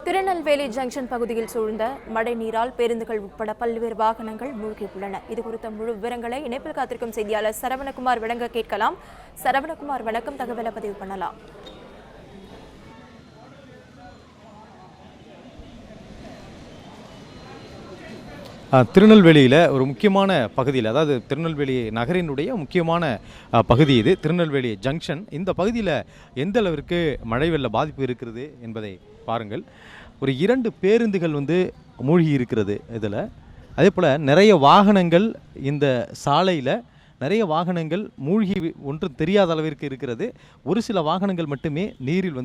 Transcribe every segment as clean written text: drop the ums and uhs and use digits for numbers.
Tirunelveli junction பகுதியில் சூழ்ந்த மழை நீரால் பேருந்துகள் உட்பட பல்வேறு வாகனங்கள் மூழ்கியுள்ளன. இதுகுறித்த முழு விவரங்களை இணைப்பில் காத்திருக்கும் செய்தியாளர் சரவணகுமார் வழங்க கேட்கலாம். சரவணகுமார், வணக்கம். தகவலை பதிவு பண்ணலாம். திருநெல்வேலியில் ஒரு முக்கியமான பகுதியில், அதாவது திருநெல்வேலி நகரினுடைய முக்கியமான பகுதி இது திருநெல்வேலி ஜங்ஷன். இந்த பகுதியில் எந்த அளவிற்கு மழை வெள்ள பாதிப்பு இருக்கிறது என்பதை பாருங்கள். ஒரு 2 பேருந்துகள் மூழ்கி இருக்கிறது இதில். அதே போல் நிறைய வாகனங்கள், இந்த சாலையில் நிறைய வாகனங்கள் மூழ்கி ஒன்றும் தெரியாத அளவிற்கு இருக்கிறது. ஒரு சில வாகனங்கள் மட்டுமே நீரில்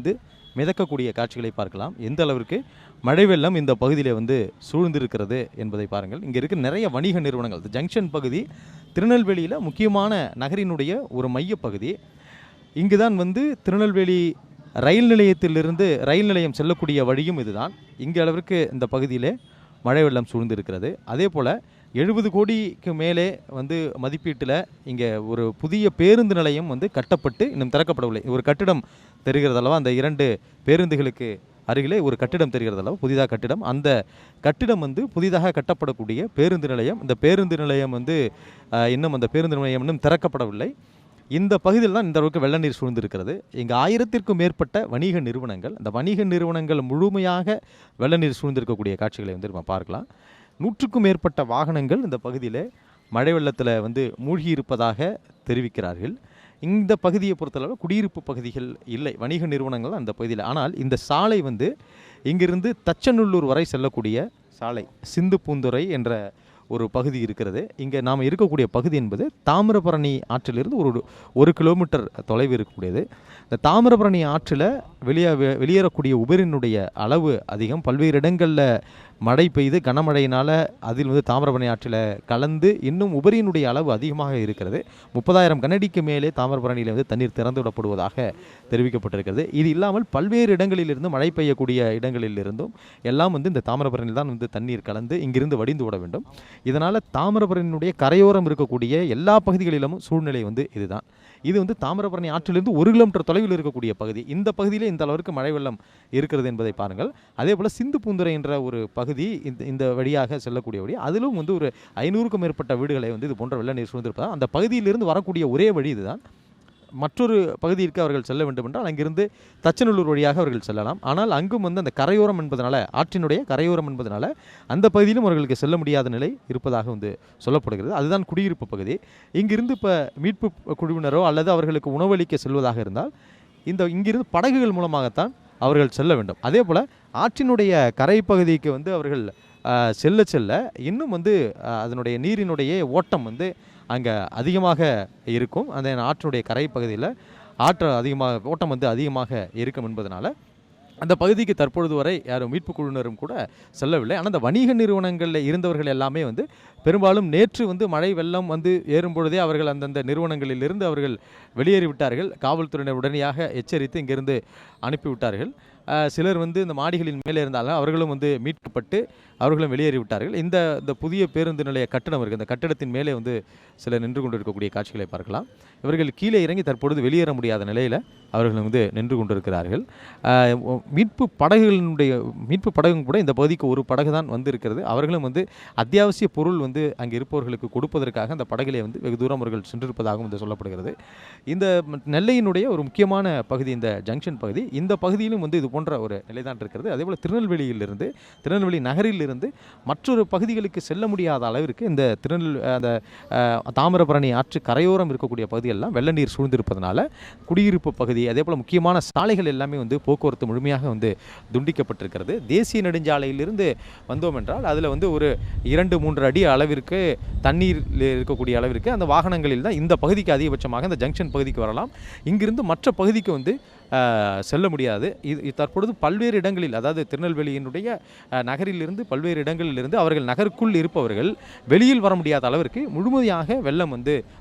மிதக்கக்கூடிய காட்சிகளை பார்க்கலாம். எந்த அளவிற்கு மழை வெள்ளம் இந்த பகுதியில் சூழ்ந்திருக்கிறது என்பதை பாருங்கள். இங்கே இருக்கிற நிறைய வணிக நிறுவனங்கள், ஜங்ஷன் பகுதி திருநெல்வேலியில் முக்கியமான நகரினுடைய ஒரு மையப்பகுதி. இங்கு தான் திருநெல்வேலி ரயில் நிலையத்திலிருந்து ரயில் நிலையம் செல்லக்கூடிய வழியும் இதுதான். இங்கே அளவிற்கு இந்த பகுதியிலே மழை வெள்ளம் சூழ்ந்திருக்கிறது. அதே போல் 70 கோடிக்கு மேலே மதிப்பீட்டில் இங்கே ஒரு புதிய பேருந்து நிலையம் கட்டப்பட்டு இன்னும் திறக்கப்படவில்லை. ஒரு கட்டிடம் தெரிகிறது அல்லவா, அந்த 2 பேருந்துகளுக்கு அருகிலே ஒரு கட்டிடம் தெரிகிறது அல்லவா, புதிதாக கட்டிடம். அந்த கட்டிடம் புதிதாக கட்டப்படக்கூடிய பேருந்து நிலையம். இந்த பேருந்து நிலையம் இன்னும் அந்த பேருந்து நிலையம் இன்னும் திறக்கப்படவில்லை. இந்த பகுதியில் தான் இந்த அளவுக்கு வெள்ள நீர் சூழ்ந்திருக்கிறது. இங்கே 1000க்கும் மேற்பட்ட வணிக நிறுவனங்கள், அந்த வணிக நிறுவனங்கள் முழுமையாக வெள்ள நீர் சூழ்ந்திருக்கக்கூடிய காட்சிகளை நம்ம பார்க்கலாம். 100க்கும் மேற்பட்ட வாகனங்கள் இந்த பகுதியில் மழை வெள்ளத்தில் மூழ்கி இருப்பதாக தெரிவிக்கிறார்கள். இந்த பகுதியை பொறுத்தளவு குடியிருப்பு பகுதிகள் இல்லை, வணிக நிறுவனங்கள் அந்த பகுதியில். ஆனால் இந்த சாலை இங்கிருந்து தச்சநல்லூர் வரை செல்லக்கூடிய சாலை, சிந்து பூந்துறை என்ற ஒரு பகுதி இருக்கிறது. இங்கே நாம் இருக்கக்கூடிய பகுதி என்பது தாமிரபரணி ஆற்றிலிருந்து ஒரு கிலோமீட்டர் தொலைவு இருக்கக்கூடியது. இந்த தாமிரபரணி ஆற்றில் வெளியேறக்கூடிய உபரினுடைய அளவு அதிகம். பல்வேறு இடங்களில் மழை பெய்து கனமழையினால் அதில் தாமிரபரணி ஆற்றில் கலந்து இன்னும் உபரியினுடைய அளவு அதிகமாக இருக்கிறது. 30,000 கனஅடிக்கு மேலே தாமிரபரணியில் தண்ணீர் திறந்து விடப்படுவதாக தெரிவிக்கப்பட்டிருக்கிறது. இது இல்லாமல் பல்வேறு இடங்களிலிருந்து மழை பெய்யக்கூடிய இடங்களிலிருந்தும் எல்லாம் இந்த தாமிரபரணியில் தான் தண்ணீர் கலந்து இங்கிருந்து வடிந்து விட வேண்டும். இதனால் தாமிரபரணியினுடைய கரையோரம் இருக்கக்கூடிய எல்லா பகுதிகளிலும் சூழ்நிலை இதுதான். இது தாமிரபரணி ஆற்றிலிருந்து 1 கிலோமீட்டர் தொலைவில் இருக்கக்கூடிய பகுதி. இந்த பகுதியிலே இந்த அளவிற்கு மழை வெள்ளம் இருக்கிறது என்பதை பாருங்கள். அதே போல் சிந்து பூந்துறை என்ற ஒரு பகுதி இந்த வழியாக செல்லக்கூடிய வழி, அதிலும் ஒரு 500க்கும் மேற்பட்ட வீடுகளை இது போன்ற வெள்ள நீர் சூழ்ந்திருப்பதால் அந்த பகுதியிலிருந்து வரக்கூடிய ஒரே வழி இதுதான். மற்றொரு பகுதிக்கு அவர்கள் செல்ல வேண்டும் என்றால் அங்கிருந்து தச்சநல்லூர் வழியாக அவர்கள் செல்லலாம். ஆனால் அங்கும் அந்த கரையோரம் என்பதனால, ஆற்றினுடைய கரையோரம் என்பதனால அந்த பகுதியிலும் அவர்களுக்கு செல்ல முடியாத நிலை இருப்பதாக சொல்லப்படுகிறது. அதுதான் குடியிருப்பு பகுதி. இங்கிருந்து இப்போ மீட்பு குழுவினரோ அல்லது அவர்களுக்கு உணவளிக்க செல்வதாக இருந்தால் இங்கிருந்து படகுகள் மூலமாகத்தான் அவர்கள் செல்ல வேண்டும். அதே போல் ஆற்றினுடைய கரை பகுதிக்கு அவர்கள் செல்ல இன்னும் அதனுடைய நீரினுடைய ஓட்டம் அங்கே அதிகமாக இருக்கும். அந்த ஆற்றினுடைய கரை பகுதியில் ஓட்டம் அதிகமாக இருக்கும் என்பதனால அந்த பகுதிக்கு தற்பொழுது வரை யாரும் மீட்பு குழுவினரும் கூட செல்லவில்லை. ஆனால் அந்த வணிக நிறுவனங்களில் இருந்தவர்கள் எல்லாமே பெரும்பாலும் நேற்று மழை வெள்ளம் ஏறும் பொழுதே அவர்கள் அந்தந்த நிறுவனங்களிலிருந்து அவர்கள் வெளியேறிவிட்டார்கள். காவல்துறையினர் உடனடியாக எச்சரித்து இங்கிருந்து அனுப்பிவிட்டார்கள். சிலர் இந்த மாடிகளின் மேலே இருந்தாலும் அவர்களும் மீட்கப்பட்டு அவர்களும் வெளியேறிவிட்டார்கள். இந்த புதிய பேருந்து நிலைய கட்டடம் இருக்குது. இந்த கட்டடத்தின் மேலே சிலர் நின்று கொண்டு இருக்கக்கூடிய காட்சிகளை பார்க்கலாம். இவர்கள் கீழே இறங்கி தற்பொழுது வெளியேற முடியாத நிலையில் அவர்கள் நின்று கொண்டிருக்கிறார்கள். மீட்பு படகும் கூட இந்த பகுதிக்கு ஒரு படகு தான் இருக்கிறது. அவர்களும் அத்தியாவசிய பொருள் அங்கே இருப்பவர்களுக்கு கொடுப்பதற்காக அந்த படகிலே வெகு தூரம் அவர்கள் சென்றிருப்பதாகவும் சொல்லப்படுகிறது. இந்த நெல்லையினுடைய ஒரு முக்கியமான பகுதி இந்த ஜங்ஷன் பகுதி. இந்த பகுதியிலும் இது போன்ற ஒரு நிலைதான் இருக்கிறது. அதேபோல் திருநெல்வேலி நகரிலிருந்து மற்றொரு பகுதிகளுக்கு செல்ல முடியாத அளவிற்கு இந்த அந்த தாமிரபரணி ஆற்று கரையோரம் இருக்கக்கூடிய பகுதிகளெல்லாம் வெள்ள நீர் சூழ்ந்திருப்பதனால குடியிருப்பு பகுதி, அதே போல் முக்கியமான சாலைகள் எல்லாமே போக்குவரத்து முழுமையாக துண்டிக்கப்பட்டிருக்கிறது. தேசிய நெடுஞ்சாலையிலிருந்து வந்தோம் என்றால் அதில் ஒரு 2-3 அடி அளவிற்கு தண்ணீர் இருக்கக்கூடிய அளவிற்கு அந்த வாகனங்களில் தான் இந்த பகுதிக்கு அதிகபட்சமாக இந்த ஜங்ஷன் பகுதிக்கு வரலாம். இங்கிருந்து மற்ற பகுதிக்கு செல்ல முடியாது. இது தற்பொழுது பல்வேறு இடங்களில், அதாவது திருநெல்வேலியினுடைய நகரிலிருந்து பல்வேறு இடங்களிலிருந்து அவர்கள் நகருக்குள் இருப்பவர்கள் வெளியில் வர முடியாத அளவிற்கு முழுமையாக வெள்ளம்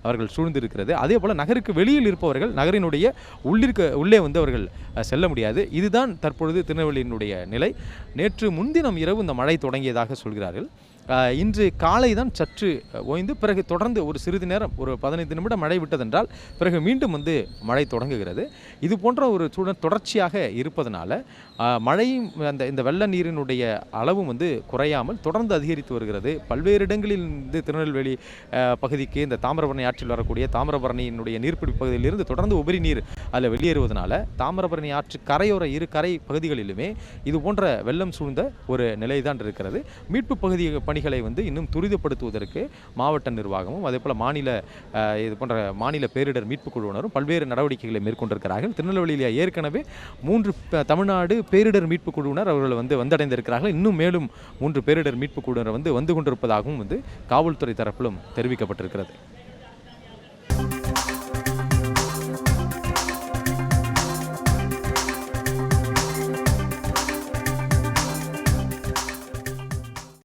அவர்கள் சூழ்ந்திருக்கிறது. அதே போல் நகருக்கு வெளியில் இருப்பவர்கள் நகரினுடைய உள்ளே அவர்கள் செல்ல முடியாது. இதுதான் தற்பொழுது திருநெல்வேலியினுடைய நிலை. நேற்று முன்தினம் இரவு இந்த மழை தொடங்கியதாக சொல்கிறார்கள். இன்று காலை தான் சற்று ஓய்ந்து பிறகு தொடர்ந்து ஒரு சிறிது நேரம் ஒரு 15 நிமிடம் மழை விட்டதென்றால் பிறகு மீண்டும் வந்து மழை தொடங்குகிறது. இது போன்ற ஒரு சூழல் தொடர்ச்சியாக இருப்பதனால மழையும் இந்த வெள்ள நீரினுடைய அளவும் வந்து குறையாமல் தொடர்ந்து அதிகரித்து வருகிறது. பல்வேறு இடங்களில் இருந்து திருநெல்வேலி பகுதிக்கு இந்த தாமிரபரணி ஆற்றில் வரக்கூடிய தாமிரபரணியினுடைய நீர்பிடிப்பு பகுதியிலிருந்து தொடர்ந்து உபரி நீர் அதில் வெளியேறுவதனால தாமிரபரணி ஆற்று கரையோர இரு கரை பகுதிகளிலுமே இது போன்ற வெள்ளம் சூழ்ந்த ஒரு நிலை தான் இருக்கிறது. மீட்பு பகுதி பணிகளை வந்து இன்னும் துரிதப்படுத்துவதற்கு மாவட்ட நிர்வாகமும் அதேபோல் இது போன்ற மாநில பேரிடர் மீட்பு குழுவினரும் பல்வேறு நடவடிக்கைகளை மேற்கொண்டிருக்கிறார்கள். திருநெல்வேலியில் ஏற்கனவே 3 தமிழ்நாடு பேரிடர் மீட்பு குழுவினர் அவர்கள் வந்து வந்தடைந்திருக்கிறார்கள். இன்னும் மேலும் 3 பேரிடர் மீட்பு குழுவினர் வந்து கொண்டிருப்பதாகவும் வந்து காவல்துறை தரப்பிலும் தெரிவிக்கப்பட்டிருக்கிறது.